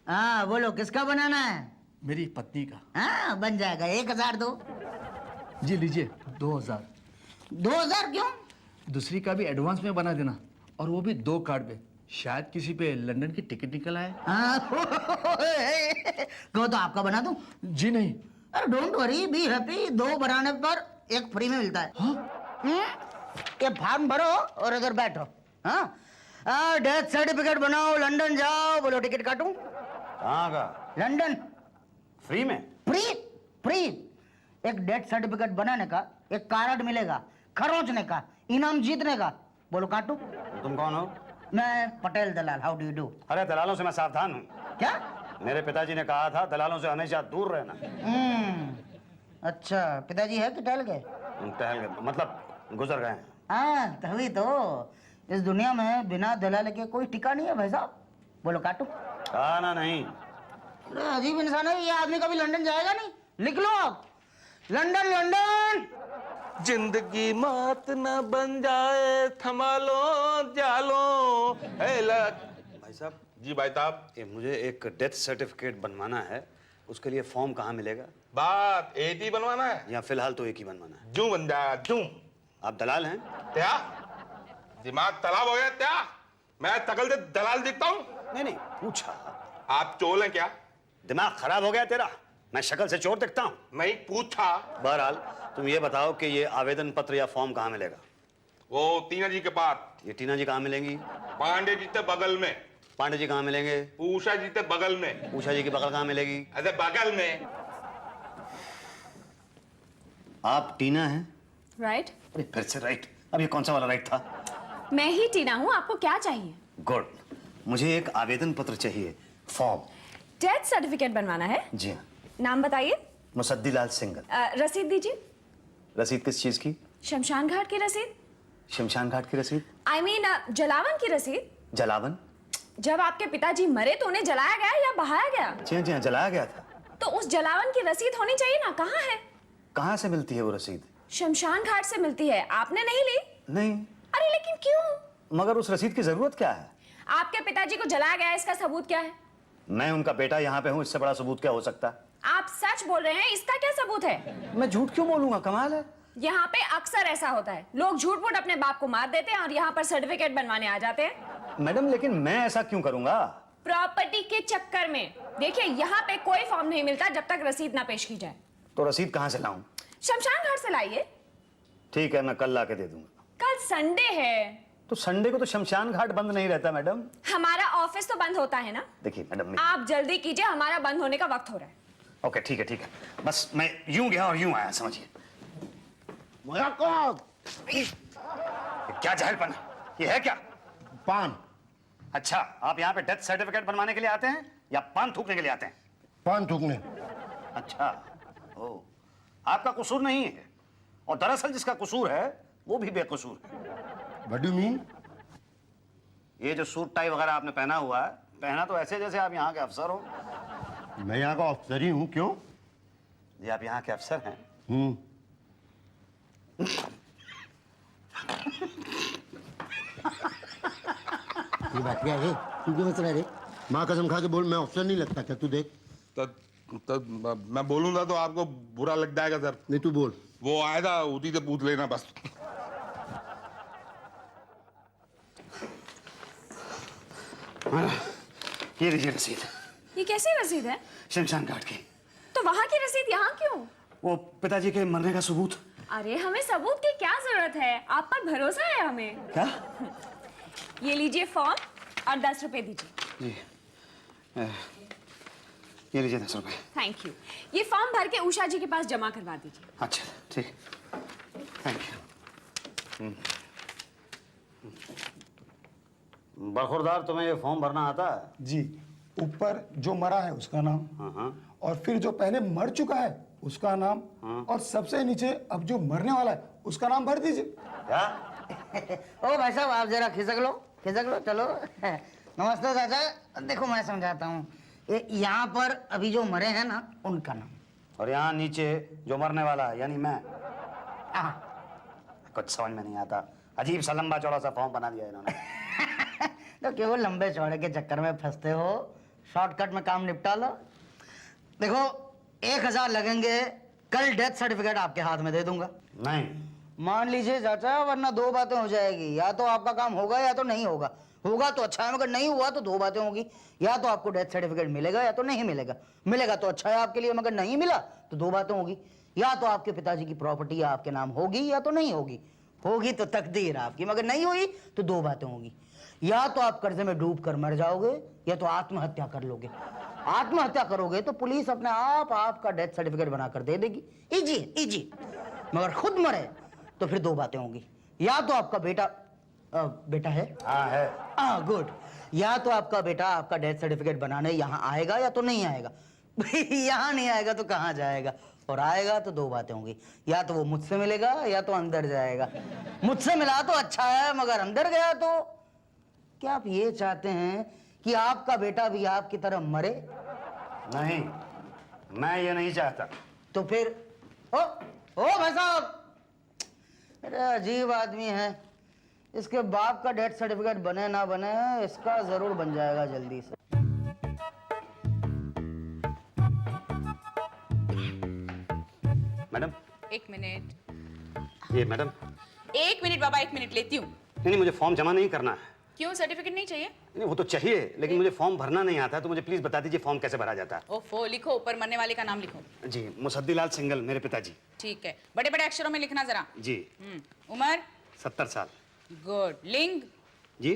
हाँ बोलो, किसका बनाना है? मेरी पत्नी का। हाँ बन जाएगा। 1000 दो। जी लीजिए 2000। 2000 क्यों? दूसरी का भी एडवांस में बना देना, और वो भी 2 कार्ड पे। शायद किसी पे लंदन की टिकट निकल आए। हाँ कहो तो आपका बना दूं? जी नहीं। अरे डोंट वरी, बी हैप्पी। 2 बनाने पर 1 फ्री में मिलता है। हाँ? ये फॉर्म भरो और इधर बैठो। हाँ डेथ सर्टिफिकेट बनाओ, लंदन जाओ। बोलो टिकट काटूं? कहाँ का? लंदन। फ्री में? Free free. एक डेथ सर्टिफिकेट बनाने का 1 कार्ड मिलेगा, खरोंचने का, इनाम जीतने का। बोलो काटू? तुम कौन हो? मैं पटेल दलाल। How do you do? अरे दलालों से मैं सावधान हूँ। क्या? मेरे पिताजी ने कहा था दलालों से हमेशा दूर रहना। अच्छा, पिताजी है कि टहल गए? टहल गए मतलब गुजर गए हैं। हाँ तभी तो। इस दुनिया में बिना दलाल के कोई टिका नहीं है भाई साहब। बोलो काटू? आना नहीं। अरे अजीब इंसान है ये आदमी। कभी लंदन जाएगा नहीं। लिख लो आप, लंदन लंदन। जिंदगी मौत न बन जाए, थमा लो जालो। भाई साहब। जी भाई साहब। ये मुझे एक डेथ सर्टिफिकेट बनवाना है, उसके लिए फॉर्म कहाँ मिलेगा? बात एक ही बनवाना है या फिलहाल तो एक ही बनवाना है? जू बन जाएगा जू। आप दलाल हैं? क्या दिमाग तालाब हो गया क्या? मैं तकल से दलाल दिखता हूँ? नहीं पूछा। आप चोर हैं क्या? दिमाग खराब हो गया तेरा? मैं शक्ल से चोर दिखता हूँ? नहीं पूछा। बहरहाल तुम ये बताओ कि ये आवेदन पत्र या फॉर्म कहाँ मिलेगा? वो टीना जी के पास। ये टीना जी कहाँ मिलेंगी? पांडे जी के बगल में। पांडे जी कहाँ मिलेंगे? उषा जी के बगल में। उषा जी की बगल कहाँ मिलेगी? अरे बगल में। आप टीना हैं? राइट। अरे फिर से राइट। अब ये कौन सा वाला राइट था? मैं ही टीना हूँ, आपको क्या चाहिए? गुड। मुझे एक आवेदन पत्र चाहिए, फॉर्म। डेथ सर्टिफिकेट बनवाना है? जी हाँ। नाम बताइए। मुसद्दी लाल सिंघल। रसीद दीजिए। रसीद किस चीज की? शमशान घाट की रसीद। शमशान घाट की रसीद? I mean, जलावन की रसीद। जलावन? जब आपके पिताजी मरे तो उन्हें जलाया गया या बहाया गया? जी हाँ, जलाया गया था। तो उस जलावन की रसीद होनी चाहिए ना। कहाँ है? कहाँ से मिलती है वो रसीद? शमशान घाट से मिलती है। आपने नहीं ली? नहीं। अरे लेकिन क्यों? मगर उस रसीद की जरूरत क्या है? आपके पिताजी को जलाया गया, इसका सबूत क्या है? मैं उनका बेटा यहाँ पे हूँ, इससे बड़ा सबूत क्या हो सकता है? आप सच बोल रहे हैं, इसका क्या सबूत है? मैं झूठ क्यों बोलूंगा? कमाल है। यहाँ पे अक्सर ऐसा होता है, लोग झूठ मूठ अपने बाप को मार देते हैं और यहाँ पर सर्टिफिकेट बनवाने आ जाते हैं। मैडम लेकिन मैं ऐसा क्यों करूंगा? प्रॉपर्टी के चक्कर में। देखिए यहाँ पे कोई फॉर्म नहीं मिलता जब तक रसीद ना पेश की जाए। तो रसीद कहाँ से लाऊं? शमशान घाट से लाइए। ठीक है, मैं कल ला के दे दूंगा। कल संडे है। तो संडे को तो शमशान घाट बंद नहीं रहता मैडम। हमारा ऑफिस तो बंद होता है ना। देखिए मैडम, आप जल्दी कीजिए, हमारा बंद होने का वक्त हो रहा है। ओके ठीक है। बस मैं यूं गया और यूं आया, समझिए। क्या जाहिलपन है? ये है क्या? पान। अच्छा, आप यहाँ पे डेथ सर्टिफिकेट बनवाने के लिए आते हैं या पान थूकने के लिए आते हैं? पान थूकने। अच्छा, ओ, आपका कसूर नहीं है, और दरअसल जिसका कसूर है वो भी बेकसूर है। What do you mean? ये जो सूट टाई वगैरह आपने पहना हुआ है, पहना तो ऐसे जैसे आप यहाँ के अफसर हो। मैं यहाँ का अफसर ही हूँ। क्यों? जी आप यहाँ के अफसर हैं। ये बात क्या है? तू क्यों हंस रहा है रे? माँ कसम खा के बोल, मैं अफसर नहीं लगता क्या? तू देख। तब मैं बोलूंगा तो आपको बुरा लग जाएगा सर। नहीं तू बोल। वो आया था, उसी से पूछ लेना बस। ये लीजिए रसीद। ये कैसी रसीद है? शमशान घाट की। तो वहाँ की रसीद यहाँ क्यों? वो पिताजी के मरने का सबूत। अरे हमें सबूत की क्या जरूरत है, आप पर भरोसा है हमें। क्या? ये लीजिए फॉर्म और 10 रुपए दीजिए। जी ये लीजिए 10 रुपए। Thank you. ये फॉर्म भर के उषा जी के पास जमा करवा दीजिए। अच्छा ठीक, थैंक यू। बरखुरदार, तुम्हें ये फॉर्म भरना आता है? जी। ऊपर जो मरा है उसका नाम, और फिर जो पहले मर चुका है उसका नाम, और सबसे नीचे अब जो मरने वाला है उसका नाम भर दीजिए। क्या? ओ भाई साहब आप जरा खिसक लो चलो। नमस्ते चाचा। देखो मैं समझाता हूँ। यहाँ पर अभी जो मरे हैं ना उनका नाम, और यहाँ नीचे जो मरने वाला है यानी मैं। हाँ। कुछ समझ में नहीं आता, अजीब सा लंबा चौड़ा सा फॉर्म बना दिया इन्होंने। तो केवल लंबे चौड़े के चक्कर में फंसते हो। शॉर्टकट में काम निपटा लो। देखो 1000 लगेंगे, कल डेथ सर्टिफिकेट आपके हाथ में दे दूंगा। नहीं। मान लीजिए चाचा, वरना दो बातें हो जाएगी, या तो आपका काम होगा या तो नहीं होगा। होगा तो अच्छा है, मगर नहीं हुआ तो दो बातें होगी, या तो आपको डेथ सर्टिफिकेट मिलेगा या तो नहीं मिलेगा। मिलेगा तो अच्छा है आपके लिए, मगर नहीं मिला तो दो बातें होगी, या तो आपके पिताजी की प्रॉपर्टी आपके नाम होगी या तो नहीं होगी। होगी तो तकदीर आपकी, मगर नहीं हुई तो दो बातें होगी, या तो आप कर्जे में डूब कर मर जाओगे या तो आत्महत्या कर लोगे। आत्महत्या करोगे तो पुलिस अपने आप आपका डेथ सर्टिफिकेट बनाकर दे देगी। Easy easy. मगर खुद मरे तो फिर दो बातें होंगी, या तो आपका बेटा है, हाँ है। गुड, या तो आपका बेटा आपका डेथ सर्टिफिकेट बनाने यहाँ आएगा या तो नहीं आएगा। यहाँ नहीं आएगा तो कहाँ जाएगा, और आएगा तो दो बातें होंगी, या तो वो मुझसे मिलेगा या तो अंदर जाएगा। मुझसे मिला तो अच्छा है, मगर अंदर गया तो क्या आप ये चाहते हैं कि आपका बेटा भी आपकी तरह मरे? नहीं, मैं ये नहीं चाहता। तो फिर ओ भाई साहब, अरे अजीब आदमी है। इसके बाप का डेथ सर्टिफिकेट बने ना बने, इसका जरूर बन जाएगा जल्दी से। मैडम, एक मिनट। ये मैडम। एक मिनट बाबा, एक मिनट लेती हूँ। नहीं, मुझे फॉर्म जमा नहीं करना है। क्यों, सर्टिफिकेट नहीं चाहिए? नहीं, वो तो चाहिए, लेकिन मुझे फॉर्म भरना नहीं आता है, तो मुझे प्लीज बता दीजिए फॉर्म कैसे भरा जाता है। ओफो, लिखो, ऊपर मरने वाले का नाम लिखो। जी, मुसद्दीलाल सिंगल, मेरे पिताजी। ठीक है, बड़े बड़े अक्षरों में लिखना जरा। जी। उम्र? 70 साल। गुड। लिंग? जी।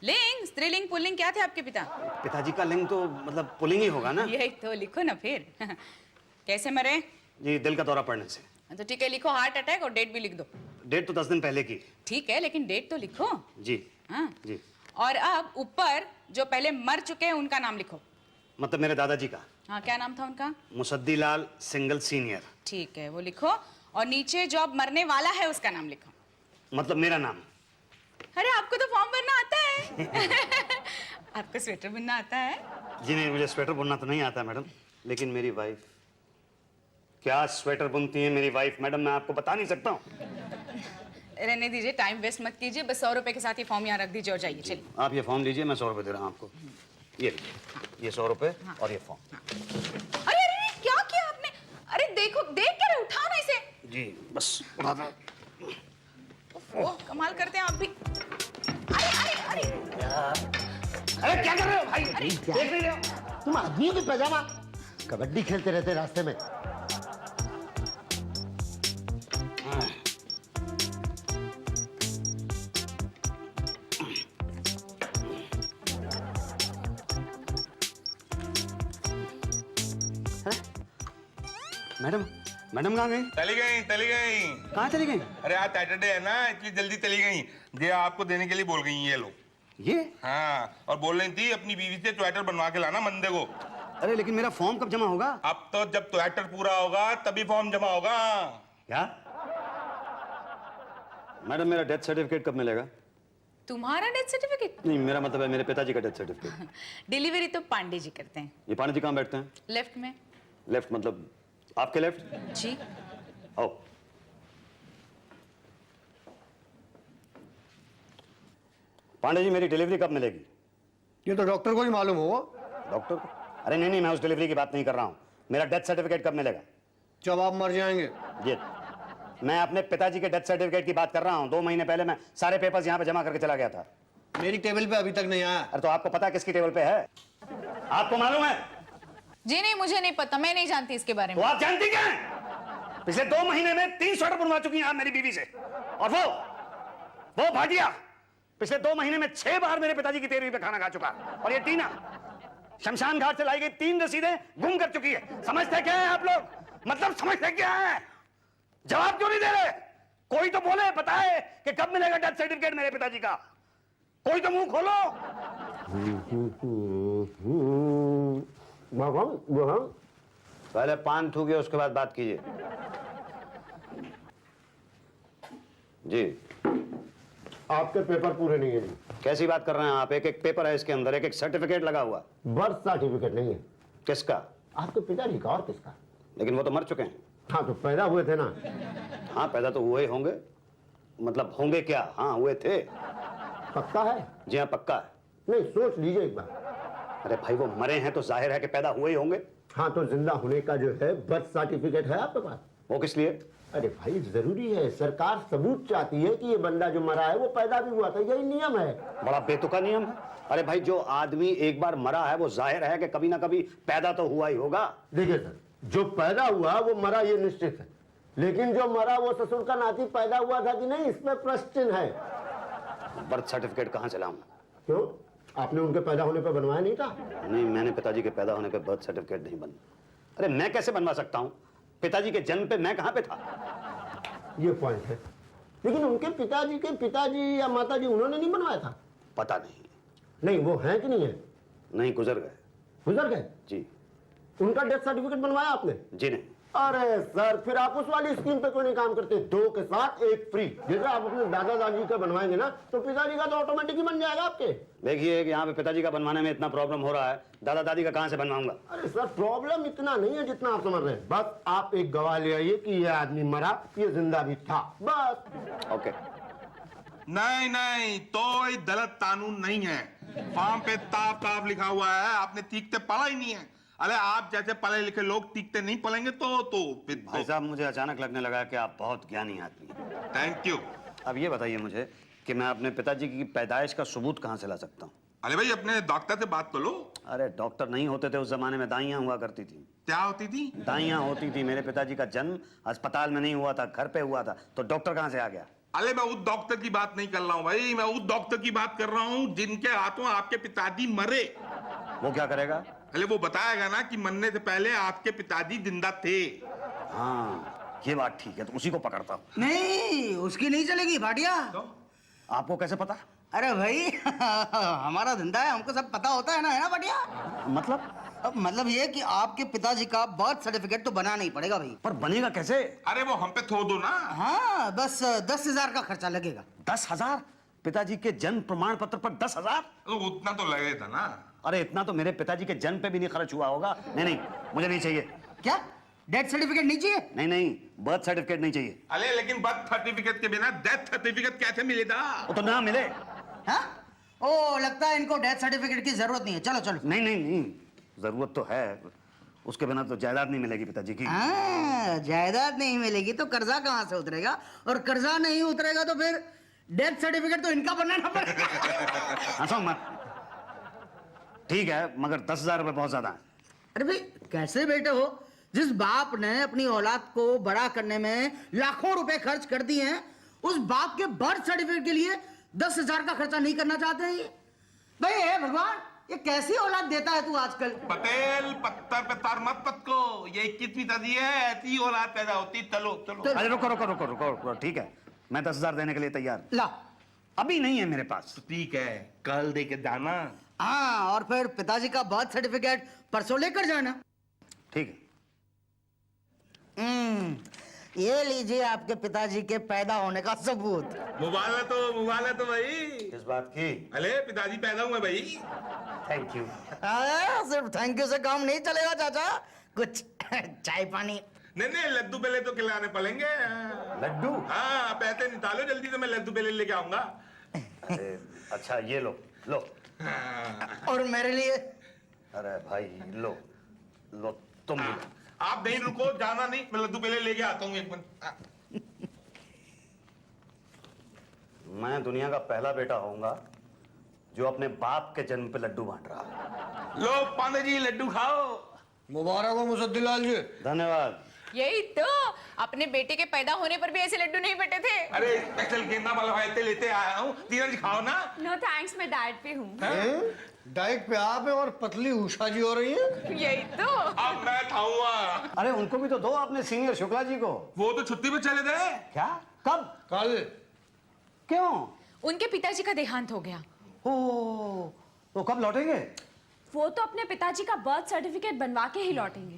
लिंग, स्त्रीलिंग पुल्लिंग क्या थे आपके पिता? पिताजी का लिंग तो मतलब पुलिंग ही होगा ना। यही तो लिखो ना फिर। कैसे मरे? जी, दिल का दौरा पड़ने से। तो ठीक है, लिखो हार्ट अटैक, और डेट भी लिख दो। डेट तो 10 दिन पहले की। ठीक है, लेकिन डेट तो लिखो। जी। हाँ जी। और अब ऊपर जो पहले मर चुके हैं उनका नाम लिखो। मतलब मेरे दादाजी का। हाँ, क्या नाम था उनका? Musaddilal single senior. ठीक है, वो लिखो। और नीचे जो अब मरने वाला है उसका नाम लिखो। मतलब मेरा नाम। अरे आपको तो फॉर्म भरना आता है। आपको स्वेटर बुनना आता है? जी नहीं, मुझे स्वेटर बुनना तो नहीं आता मैडम, लेकिन मेरी वाइफ क्या स्वेटर बुनती है मेरी वाइफ मैडम, मैं आपको बता नहीं सकता हूँ। रहने दीजिए, टाइम वेस्ट मत कीजिए, बस 100 रुपए के साथ ये फॉर्म यहाँ रख दीजिए और जाइए। चलिए, आप ये फॉर्म लीजिए, मैं 100 रुपये दे रहा हूँ आपको। ये लीजिए, ये 100 रुपये और ये फॉर्म। अरे अरे क्या किया आपने? अरे देखो, देख क्या रहे, उठाओ ना इसे। जी बस उठा दो। ओह, कमाल करते हैं आप भी। अरे अरे अरे अरे क्या कर रहे हो भाई? देख नहीं रहे हो? तुम आदमी हो कि पैजामा? कबड्डी खेलते रहते रास्ते में। मैडम, मैडम कहाँ गई? चली गई, चली गई। कहाँ चली गई? अरे आज सैटरडे है ना, इसलिए जल्दी चली गई। ये आपको देने के लिए बोल गई ये लो। ये? हाँ, और बोल रही थी अपनी बीवी से स्वेटर बनवा के लाना मंदे को। अरे लेकिन मेरा फॉर्म कब जमा होगा? अब तो जब स्वेटर पूरा होगा तभी फॉर्म जमा होगा। क्या? मैडम, मेरा डेथ सर्टिफिकेट कब मिलेगा? तुम्हारा डेथ सर्टिफिकेट? नहीं, मेरा मतलब है मेरे पिताजी का डेथ सर्टिफिकेट। डिलीवरी तो पांडे जी करते हैं। ये पांडे जी कहाँ बैठते हैं? लेफ्ट में। लेफ्ट मतलब आपके लेफ्ट? जी। आओ। पांडे जी, मेरी डिलीवरी कब मिलेगी? ये तो डॉक्टर को ही मालूम होगा। डॉक्टर को? अरे नहीं नहीं, मैं उस डिलीवरी की बात नहीं कर रहा हूँ। मेरा डेथ सर्टिफिकेट कब मिलेगा? जब आप मर जाएंगे। ये मैं अपने पिताजी के डेथ सर्टिफिकेट की बात कर रहा हूँ। 2 महीने पहले मैं सारे पेपर्स यहाँ पे जमा करके चला गया था। मेरी टेबल पे अभी तक नहीं आया। अरे तो आपको पता किसकी टेबल पे है? आपको मालूम है? जी नहीं, मुझे नहीं पता, मैं नहीं जानती इसके बारे तो में। आप जानती क्या है? पिछले 2 महीने में 3 स्वेटर बनवा चुकी हैं आप मेरी बीवी से, और वो भाटिया पिछले 2 महीने में 6 बार मेरे पिताजी की तेरहवीं पे खाना खा चुका। और ये टीना शमशान घाट से लाई गई 3 रसीदें गुम कर चुकी है। समझते क्या है आप लोग? मतलब समझते क्या है? जवाब क्यों नहीं दे रहे? कोई तो बोले, बताए कि कब मिलेगा डेथ सर्टिफिकेट मेरे पिताजी का। कोई तो मुंह खोलो। पहले पान थूकिए, उसके बाद बात कीजिए। जी। आपके पेपर पूरे नहीं है। कैसी बात कर रहे हैं आप? एक एक पेपर है इसके अंदर, एक एक सर्टिफिकेट लगा हुआ। बर्थ सर्टिफिकेट नहीं है। किसका? आपके पिताजी का। और किसका? लेकिन वो तो मर चुके हैं। हाँ, तो पैदा हुए थे ना। हाँ, पैदा तो हुए होंगे, मतलब होंगे क्या? हाँ, हुए थे। पक्का है? जी हाँ, पक्का है। नहीं, सोच लीजिए एक बार। अरे भाई वो मरे हैं तो जाहिर है कि पैदा हुए ही होंगे। हाँ तो जिंदा होने का जो है बर्थ सर्टिफिकेट है आपके पास? वो किस लिए? अरे भाई जरूरी है, सरकार सबूत चाहती है कि ये बंदा जो मरा है वो पैदा भी हुआ था, यही नियम है। बड़ा बेतुका नियम है। अरे भाई जो आदमी एक बार मरा है वो जाहिर है कि कभी ना कभी पैदा तो हुआ ही होगा। देखिए सर, जो पैदा हुआ वो मरा ये निश्चित है, लेकिन जो मरा वो ससुर का नाती पैदा हुआ था कि नहीं, इसमें प्रश्न चिन्ह है। बर्थ सर्टिफिकेट कहाँ से लाऊं? क्यों, आपने उनके पैदा होने पर बनवाया नहीं था? नहीं, मैंने पिताजी के पैदा होने पे बर्थ सर्टिफिकेट नहीं बनवा। अरे मैं कैसे बनवा सकता हूँ? पिताजी के जन्म पे मैं कहाँ पे था? ये पॉइंट है, लेकिन उनके पिताजी के पिताजी या माताजी उन्होंने नहीं बनवाया था? पता नहीं। नहीं, वो हैं कि नहीं है? नहीं, गुजर गए। गुजर गए? जी। उनका डेथ सर्टिफिकेट बनवाया आपने? जी नहीं। अरे सर, फिर आप उस वाली स्कीम पे क्यों नहीं काम करते, 2 के साथ 1 फ्री? जैसे आप अपने दादा दादी का बनवाएंगे ना तो पिताजी का तो ऑटोमेटिक ही बन जाएगा आपके। देखिए कि यहाँ पे पिताजी का बनवाने में इतना प्रॉब्लम हो रहा है, दादा दादी का कहाँ से बनवाऊंगा? अरे सर, प्रॉब्लम इतना नहीं है जितना आप समझ रहे हैं। बस आप एक गवाह ले आइए कि ये आदमी मरा, ये जिंदा भी था, बस। ओके। नहीं नहीं, तो ये गलत कानून नहीं है। फॉर्म पे ताप ताप लिखा हुआ है, आपने ठीक से पढ़ा ही नहीं है। अरे आप जैसे पढ़े लिखे लोग टीकते नहीं पढ़ेंगे तो फिर तो। भाई साहब मुझे अचानक लगने लगा कि आप बहुत ज्ञानी आदमी हैं। Thank you. अब ये बताइए मुझे कि मैं अपने पिताजी की पैदाइश का सबूत कहाँ से ला सकता हूँ? अरे भाई अपने डॉक्टर से बात तो लो। अरे डॉक्टर नहीं होते थे उस जमाने में, दाइयाँ हुआ करती थी। क्या होती थी? दाइयाँ होती थी। मेरे पिताजी का जन्म अस्पताल में नहीं हुआ था, घर पे हुआ था, तो डॉक्टर कहाँ से आ गया? अरे मैं उस डॉक्टर की बात नहीं कर रहा हूँ भाई, मैं उस डॉक्टर की बात कर रहा हूँ जिनके हाथों आपके पिताजी मरे। वो क्या करेगा? अरे वो बताएगा ना कि मरने से पहले आपके पिताजी जिंदा थे। हाँ ये बात ठीक है, तो उसी को पकड़ता हूँ। नहीं, उसकी नहीं चलेगी भाटिया। आपको कैसे पता? अरे भाई हमारा धंधा है, हमको सब पता होता है ना भाटिया। मतलब ये कि आपके पिताजी का बर्थ सर्टिफिकेट तो बना नहीं पड़ेगा भाई। पर बनेगा कैसे? अरे वो हम पे थोड़ दो ना। हाँ, बस 10,000 का खर्चा लगेगा। 10,000? पिताजी के जन्म प्रमाण पत्र पर 10,000? तो उतना तो लगे था ना। अरे इतना तो मेरे पिताजी के जन्म पे भी नहीं खर्च हुआ होगा। नहीं, मुझे नहीं चाहिए। क्या डेथ सर्टिफिकेट नहीं चाहिए? नहीं, बर्थ सर्टिफिकेट नहीं चाहिए। अरे लेकिन बर्थ सर्टिफिकेट के बिना डेथ सर्टिफिकेट कैसे मिलेगा? वो तो ना मिले। हाँ? ओ, लगता है इनको डेथ सर्टिफिकेट की जरूरत नहीं है। चलो चलो। नहीं, जरूरत तो है, उसके बिना तो जायदाद नहीं मिलेगी पिताजी की। हाँ, जायदाद नहीं मिलेगी तो कर्जा कहाँ से उतरेगा, और कर्जा नहीं उतरेगा तो फिर डेथ सर्टिफिकेट तो इनका बनाना पड़ेगा। हंसो मत। ठीक है, मगर 10,000 रुपए बहुत ज्यादा है। अरे भाई कैसे बेटे हो, जिस बाप ने अपनी औलाद को बड़ा करने में लाखों रुपए खर्च कर दिए हैं, उस बाप के बर्थ सर्टिफिकेट के लिए 10,000 का खर्चा नहीं करना चाहते हैं ये? भाई हे भगवान, ये कैसी औलाद देता है तू आजकल? पटेल पत्थर पे तार मत पटको, ये 21वीं सदी है, ऐसी औलाद पैदा होती। चलो अरे रुको, ठीक है, मैं 10,000 देने के लिए तैयार। ला। अभी नहीं है मेरे पास। ठीक है, कल दे के जाना। हाँ, और फिर पिताजी का बर्थ सर्टिफिकेट परसों लेकर जाना। ठीक है। ये लीजिए आपके पिताजी के पैदा होने का सबूत। मुबारक तो भाई। किस बात की? अरे पिताजी पैदा हुए भाई। Thank you. सिर्फ थैंक यू से काम नहीं चलेगा चाचा, कुछ चाय पानी। नहीं, लड्डू बेले तो खिलाने पड़ेंगे। लड्डू? हाँ, पैसे निकालो जल्दी से, मैं लड्डू बेले लेके आऊंगा। अच्छा ये लो। और मेरे लिए? अरे भाई लो तुम भी लो। आप नहीं रुको, जाना नहीं, मैं लड्डू बेले लेके आता हूँ 1 मिनट। मैं दुनिया का पहला बेटा होऊंगा जो अपने बाप के जन्म पे लड्डू बांट रहा है। लो पांडे जी लड्डू खाओ। मुबारक हो मुसद्दिलाल जी। धन्यवाद। यही तो, अपने बेटे के पैदा होने पर भी ऐसे लड्डू नहीं बटे थे। अरे स्पेशल गेंदा वाला लेते आया हूँ, तीरथ जी खाओ ना। नो थैंक्स, मैं डाइट पे हूँ। डाइट पे आप है और पतली उषा जी हो रही है। यही तो। अब मैं खाऊंगा। अरे उनको भी तो दो, अपने सीनियर शुक्ला जी को। वो तो छुट्टी पे चले गए। क्या? कब? कल। क्यों? उनके पिताजी का देहांत हो गया। ओ, तो कब लौटेंगे? वो तो अपने पिताजी का बर्थ सर्टिफिकेट बनवा के ही लौटेंगे।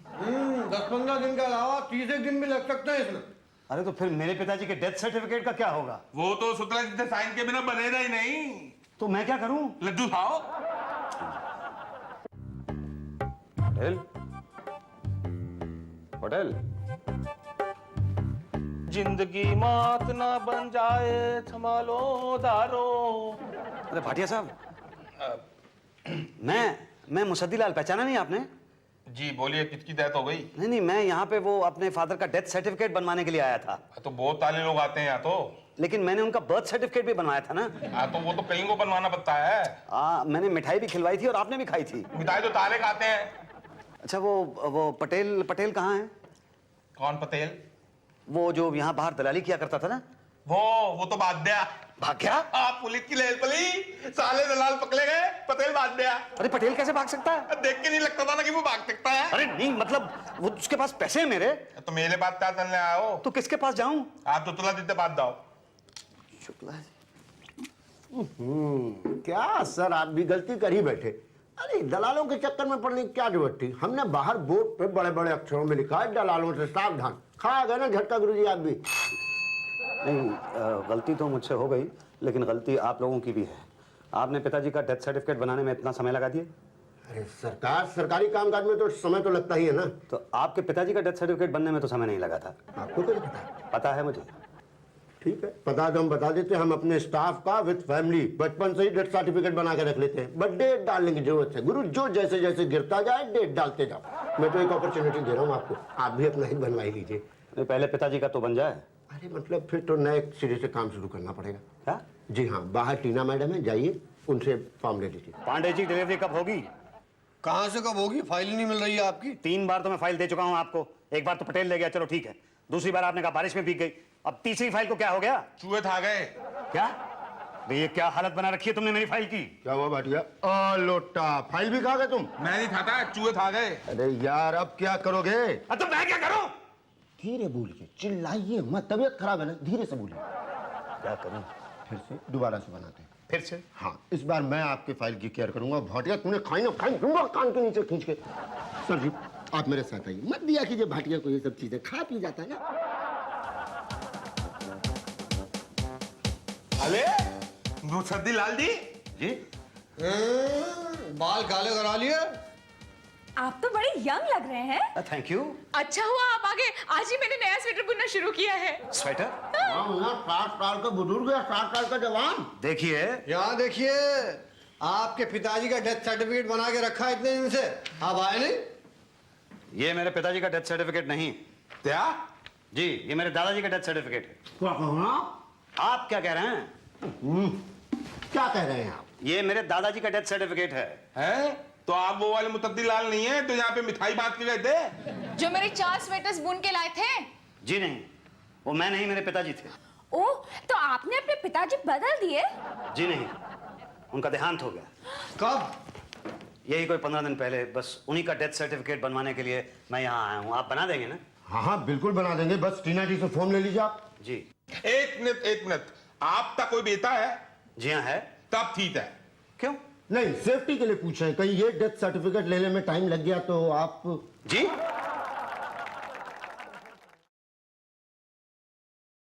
10-15 दिन के अलावा 30 दिन भी लग सकते हैं इसमें। अरे तो फिर मेरे पिताजी के डेथ सर्टिफिकेट का क्या होगा? वो तो शुक्ला जी से साइन के बिना बनेगा ही नहीं। तो मैं क्या करूं? लड्डू खाओ। पटेल जिंदगी मौत ना बन जाए, संभालो दारो। अरे भाटिया साहब, मैं मैं मुसद्दीलाल, पहचाना नहीं आपने? जी बोलिए, किसकी डेथ हो गई? नहीं, मैं यहाँ पे वो अपने फादर का डेथ सर्टिफिकेट बनवाने के लिए आया था। तो बहुत सारे लोग आते हैं यहाँ तो। लेकिन मैंने उनका बर्थ सर्टिफिकेट भी बनवाया था ना। हाँ तो वो तो कहीं को बनवाना पड़ता है। मैंने मिठाई भी खिलवाई थी और आपने भी खाई थी। मिठाई तो ताले खाते हैं। अच्छा, वो पटेल कहाँ है? कौन पटेल? वो जो यहाँ बाहर दलाली किया करता था ना। वो तो भाग गया। भाग गया? आप पुलिस की लेल पली, साले दलाल पकड़े गए, पटेल भाग गया। अरे पटेल कैसे भाग सकता है? देख के नहीं लगता था ना कि वो भाग सकता है। अरे नहीं, मतलब वो उसके पास पैसे हैं मेरे। तो मेरे पास क्या करने आए हो? तो किसके पास जाऊं? आप तो तुला देते बात जाओ। शुक्ला जी। क्या सर, आप भी गलती कर ही बैठे। अरे दलालों के चक्कर में पड़ने की क्या जरूरत थी? हमने बाहर बोर्ड पे बड़े बड़े अक्षरों में लिखा है दलालों से सावधान। खा गए ना झटका गुरुजी आप भी। नहीं, गलती तो मुझसे हो गई, लेकिन गलती आप लोगों की भी है। आपने पिताजी का डेथ सर्टिफिकेट बनाने में इतना समय लगा दिया। अरे सरकार, सरकारी कामकाज में तो समय तो लगता ही है ना। तो आपके पिताजी का डेथ सर्टिफिकेट बनने में तो समय नहीं लगा था। आपको क्या पता है? पता है मुझे। ठीक है, पता तो हम बता देते हैं। हम अपने स्टाफ का विद फैमिली बचपन से ही डेथ सर्टिफिकेट बना के रख लेते हैं। बट डेट डालने की जरूरत है गुरु, जो जैसे जैसे गिरता जाए डेट डालते जाओ। मैं तो एक अपॉर्चुनिटी दे रहा हूँ आपको, आप भी अपना ही बनवा ही लीजिए। पहले पिताजी का तो बन जाए। अरे मतलब फिर तो नए सिरे से काम शुरू करना पड़ेगा। क्या? जी हाँ, बाहर टीना मैडम है, जाइए उनसे फॉर्म ले लीजिए। पांडे जी, डिलीवरी कब होगी? कहाँ से कब होगी? फाइल नहीं मिल रही है आपकी। 3 बार तो मैं फाइल दे चुका हूँ आपको। एक बार तो पटेल ले गया, चलो ठीक है। दूसरी बार आपने कहा बारिश में भीग गई। अब तीसरी फाइल को क्या हो गया? चूहे खा गए। क्या? ये क्या हालत बना रखी है तुमने मेरी फाइल की? क्या हुआ भाटिया? लोटा, फाइल भी खा गए तुम? मैं नहीं खाता, चूहे खा गए। अरे यार, अब क्या करोगे? तो मैं क्या करूं? धीरे बोलिए, चिल्लाइए मत, तबीयत खराब है ना, धीरे से बोलिए। क्या करूं? फिर से दोबारा से बनाते हैं। फिर से? हाँ, इस बार मैं आपके फाइल की केयर करूंगा। भाटिया तूने खाई ना खाई दूंगा कान के नीचे खींच के। सर जी, आप मेरे साथ आइए, मत दिया कीजिए भाटिया को ये सब चीजें, खा पी जाता है ना। अरे मुसद्दीलाल जी। जी? बाल काले करा लिए? आप तो बड़े यंग लग रहे हैं। Thank you. अच्छा हुआ आप आगे, आज ही मैंने नया स्वेटर बुनना शुरू किया है। स्वेटर? 60 साल का बुजुर्ग है, 60 साल का जवान। देखिए, यहाँ देखिए, आपके पिताजी का डेथ सर्टिफिकेट बना के रखा है इतने दिन से, आप आए नहीं? ये मेरे पिताजी का डेथ सर्टिफिकेट नहीं। क्या? जी, ये मेरे दादाजी का डेथ सर्टिफिकेट है। क्या कहना? आप क्या कह रहे हैं? क्या कह रहे हैं आप? ये मेरे दादाजी का डेथ सर्टिफिकेट है। हैं? तो आप वो वाले मुसद्दीलाल नहीं है तो यहाँ पे मिठाई बांट के गए थे? जो मेरे 4 स्वेटर्स बुन के लाए थे। जी नहीं, वो मैं नहीं, मेरे पिताजी थे। ओह, तो आपने अपने पिताजी बदल दिए? जी नहीं, उनका देहांत हो गया। कब? यही कोई 15 दिन पहले। बस उन्हीं का डेथ सर्टिफिकेट बनवाने के लिए मैं यहाँ आया हूँ। आप बना देंगे ना? हाँ हाँ बिल्कुल बना देंगे, बस टीना जी से फॉर्म ले लीजिए आप। जी। एक मिनट, आपका कोई बेटा है? जी हाँ है। तब ठीक है। क्यों? नहीं, सेफ्टी के लिए पूछ रहे हैं, कहीं ये डेथ सर्टिफिकेट लेने में टाइम लग गया तो आप। जी?